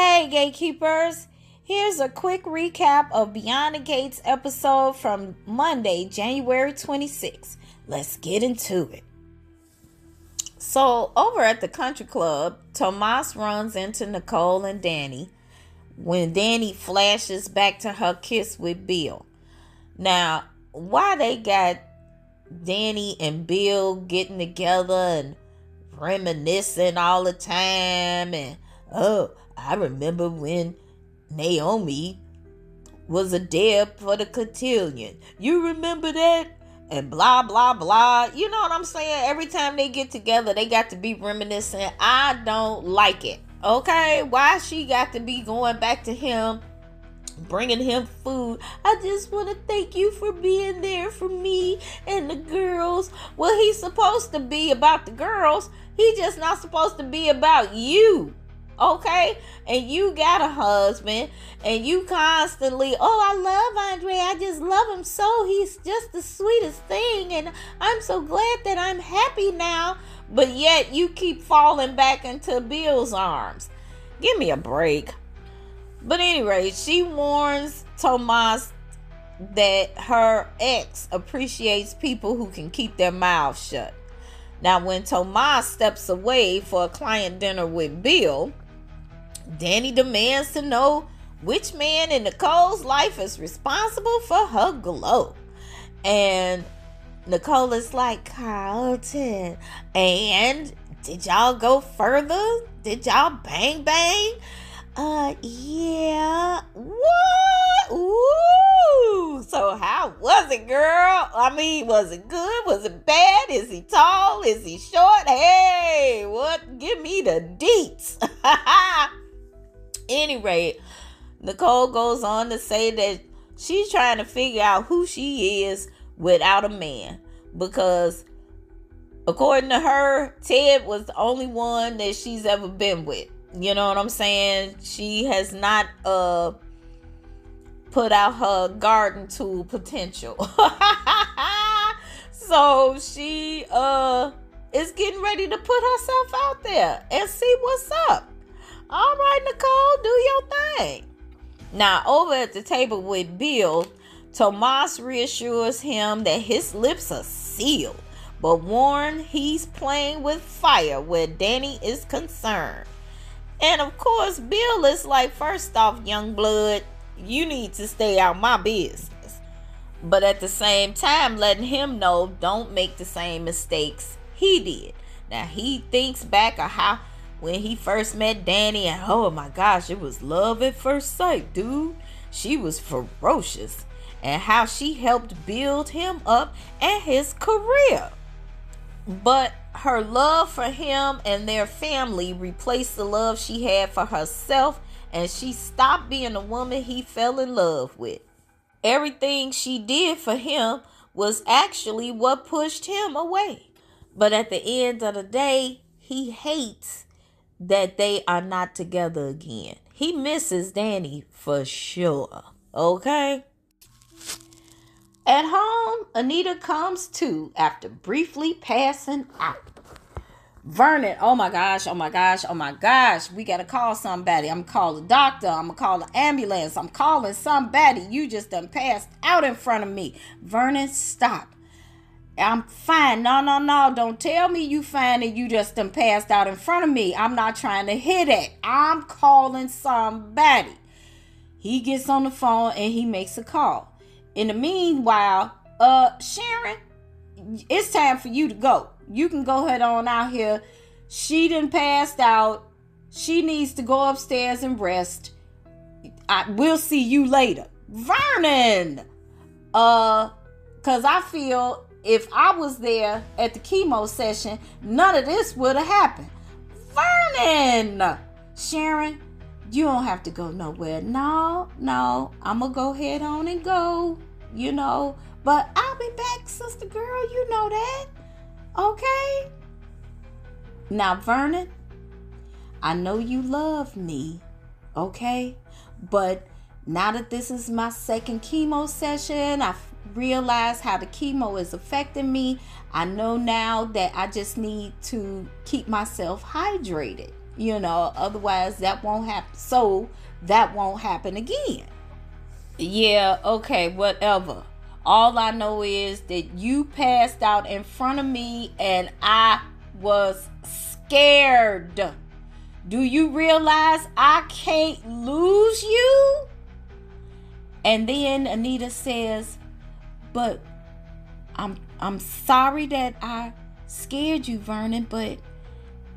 Hey, gatekeepers! Here's a quick recap of Beyond the Gates episode from Monday, January 26th. Let's get into it. So, over at the country club, Tomas runs into Nicole and Dani when Dani flashes back to her kiss with Bill. Now, why they got Dani and Bill getting together and reminiscing all the time, and I remember when Naomi was a deb for the cotillion. You remember that? And blah, blah, blah. You know what I'm saying? Every time they get together, they got to be reminiscing. I don't like it. Okay? Why she got to be going back to him, bringing him food? I just want to thank you for being there for me and the girls. Well, he's supposed to be about the girls. He just not supposed to be about you. Okay? And you got a husband and you constantly, I love Andre. I just love him so. He's just the sweetest thing. And I'm so glad that I'm happy now. But yet you keep falling back into Bill's arms. Give me a break. But anyway, she warns Tomas that her ex appreciates people who can keep their mouths shut. Now, when Tomas steps away for a client dinner with Bill, Dani demands to know which man in Nicole's life is responsible for her glow. And Nicole is like, Carlton. And did y'all go further? Did y'all bang bang? Yeah. What? Ooh. So how was it, girl? I mean, was it good? Was it bad? Is he tall? Is he short? Hey, what? Give me the deets. Anyway, Nicole goes on to say that she's trying to figure out who she is without a man. Because according to her, Ted was the only one that she's ever been with. You know what I'm saying? She has not put out her garden tool potential. So she is getting ready to put herself out there and see what's up. All right, Nicole, do your thing. Now, over at the table with Bill, Tomas reassures him that his lips are sealed, but warns he's playing with fire where Dani is concerned. And of course, Bill is like, first off, young blood, you need to stay out my business. But at the same time, letting him know don't make the same mistakes he did. Now, he thinks back of how when he first met Dani, and oh my gosh, it was love at first sight, dude. She was ferocious. And how she helped build him up and his career. But her love for him and their family replaced the love she had for herself, and she stopped being the woman he fell in love with. Everything she did for him was actually what pushed him away. But at the end of the day, he hates that they are not together again. He misses Dani for sure. Okay? At home, Anita comes to after briefly passing out. Vernon, oh my gosh. We got to call somebody. I'm going to call the doctor. I'm going to call the ambulance. I'm calling somebody. You just done passed out in front of me. Vernon, stop. I'm fine. No. Don't tell me you fine and you just done passed out in front of me. I'm not trying to hear that. I'm calling somebody. He gets on the phone and he makes a call. In the meanwhile, Sharon, it's time for you to go. You can go ahead on out here. She done passed out. She needs to go upstairs and rest. We'll see you later. Vernon! Because I feel if I was there at the chemo session, none of this would have happened. Vernon! Sharon, you don't have to go nowhere. No. I'm going to go ahead on and go, But I'll be back, sister girl. You know that. Okay? Now, Vernon, I know you love me. Okay? But now that this is my second chemo session, I realize how the chemo is affecting me. I know now that I just need to keep myself hydrated. Otherwise that won't happen. So that won't happen again. Yeah, okay, whatever. All I know is that you passed out in front of me and I was scared. Do you realize I can't lose you? And then Anita says, but I'm sorry that I scared you, Vernon, but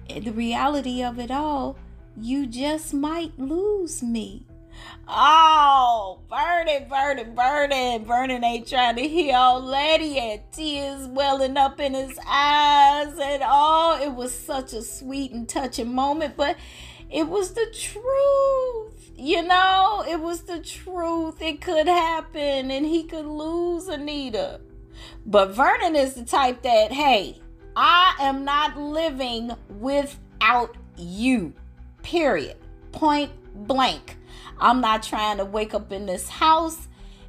the reality of it all, you just might lose me. Oh, Vernon. Vernon ain't trying to hear old lady, and tears welling up in his eyes and all. It was such a sweet and touching moment, but it was the truth. It was the truth. It could happen and he could lose Anita. But Vernon is the type that, hey, I am not living without you. Period. Point blank. I'm not trying to wake up in this house,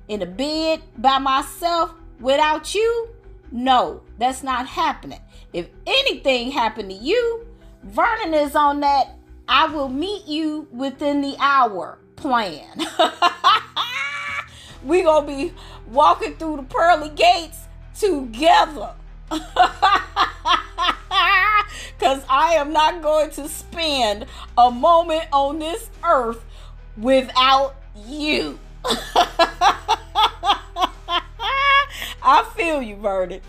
in a bed by myself without you. No, that's not happening. If anything happened to you, Vernon is on that I will meet you within the hour plan. We're going to be walking through the pearly gates together. Because I am not going to spend a moment on this earth without you. I feel you, Vernon.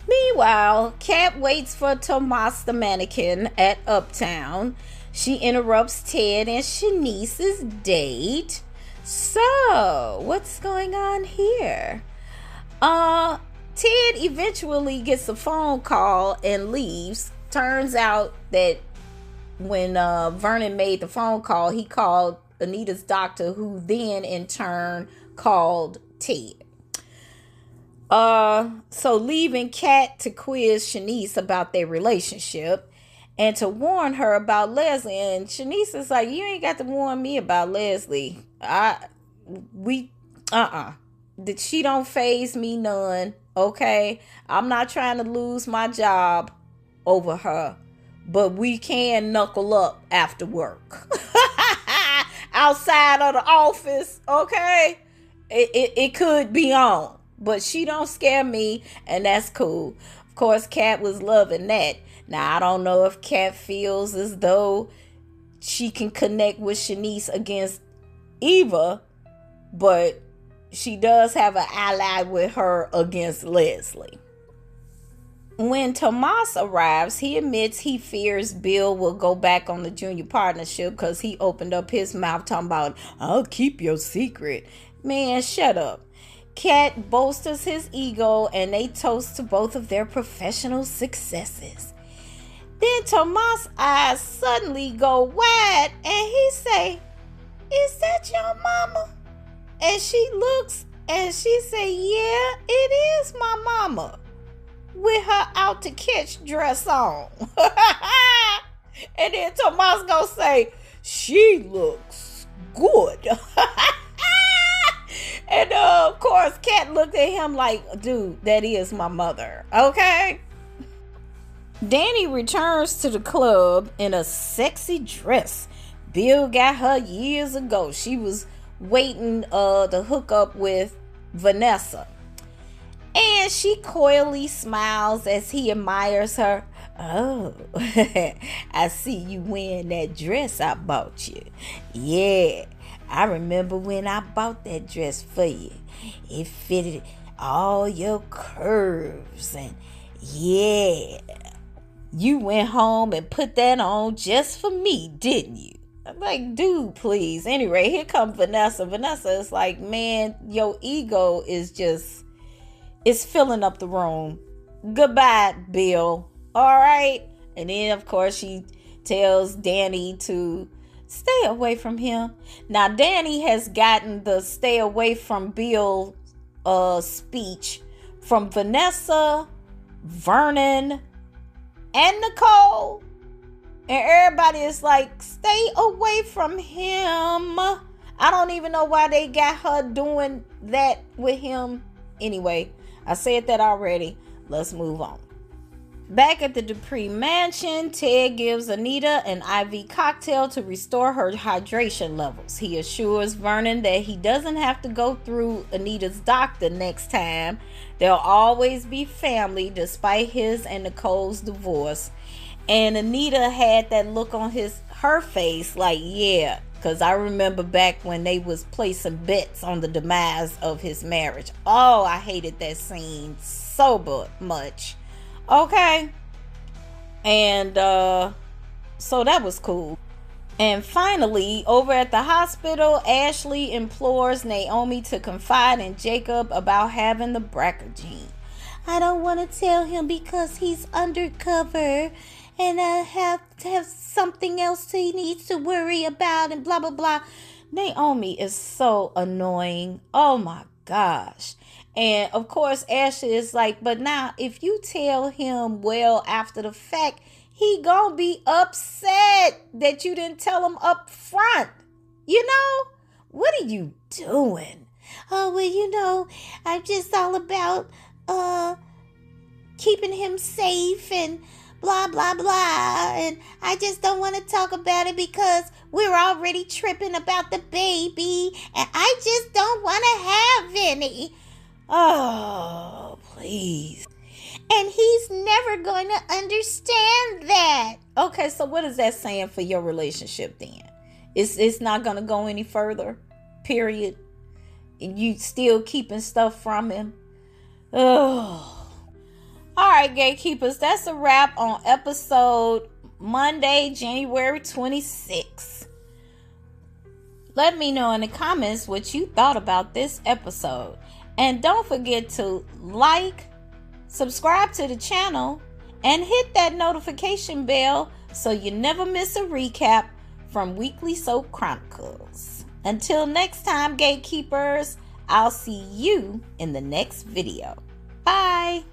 Meanwhile, Kat waits for Tomas the mannequin at Uptown. She interrupts Ted and Shanice's date. So, what's going on here? Ted eventually gets a phone call and leaves. Turns out that when Vernon made the phone call, he called Anita's doctor, who then in turn called Ted. So leaving Kat to quiz Shanice about their relationship and to warn her about Leslie. And Shanice is like, you ain't got to warn me about Leslie. She don't faze me none. Okay, I'm not trying to lose my job over her, but we can knuckle up after work. Outside of the office, okay? It could be on, but she don't scare me, and that's cool. Of course, Kat was loving that. Now, I don't know if Kat feels as though she can connect with Shanice against Eva, but she does have an ally with her against Leslie. When Tomas arrives, he admits he fears Bill will go back on the junior partnership because he opened up his mouth talking about, I'll keep your secret. Man, shut up. Kat bolsters his ego and they toast to both of their professional successes. Then Tomas' eyes suddenly go wide and he say, is that your mama? And she looks and she say, yeah, it is my mama. With her out to catch dress on. And then Tomas gonna say, she looks good. And of course, Kat looked at him like, dude, that is my mother. Okay? Dani returns to the club in a sexy dress Bill got her years ago. She was waiting to hook up with Vanessa. And she coyly smiles as he admires her. Oh, I see you wearing that dress I bought you. Yeah, I remember when I bought that dress for you. It fitted all your curves. And yeah, you went home and put that on just for me, didn't you? I'm like, dude, please. Anyway, here comes Vanessa. Vanessa is like, man, your ego is just, it's filling up the room. Goodbye, Bill. All right. And then, of course, she tells Dani to stay away from him. Now, Dani has gotten the stay away from Bill speech from Vanessa, Vernon, and Nicole. And everybody is like, stay away from him. I don't even know why they got her doing that with him. Anyway, I said that already. Let's move on. Back at the Dupree mansion, Ted gives Anita an IV cocktail to restore her hydration levels. He assures Vernon that he doesn't have to go through Anita's doctor next time. They'll always be family despite his and Nicole's divorce. And Anita had that look on her face like, yeah, because I remember back when they was placing bets on the demise of his marriage. Oh, I hated that scene so much. Okay. And so that was cool. And finally, over at the hospital, Ashley implores Naomi to confide in Jacob about having the BRCA gene. I don't want to tell him because he's undercover and I have to have something else he needs to worry about and blah, blah, blah. Naomi is so annoying. Oh my gosh. And of course, Ashley is like, but now if you tell him well after the fact, he gonna be upset that you didn't tell him up front. You know? What are you doing? Oh, well, I'm just all about keeping him safe and blah, blah, blah. And I just don't want to talk about it because we're already tripping about the baby. And I just don't want to have any. Oh, please. And he's never going to understand that. Okay, so what is that saying for your relationship then? It's not going to go any further, period. And you still keeping stuff from him. Oh. All right, gatekeepers, that's a wrap on episode Monday, January 26th. Let me know in the comments what you thought about this episode. And don't forget to like, subscribe to the channel, and hit that notification bell so you never miss a recap from Weekly Soap Chronicles. Until next time, gatekeepers, I'll see you in the next video. Bye.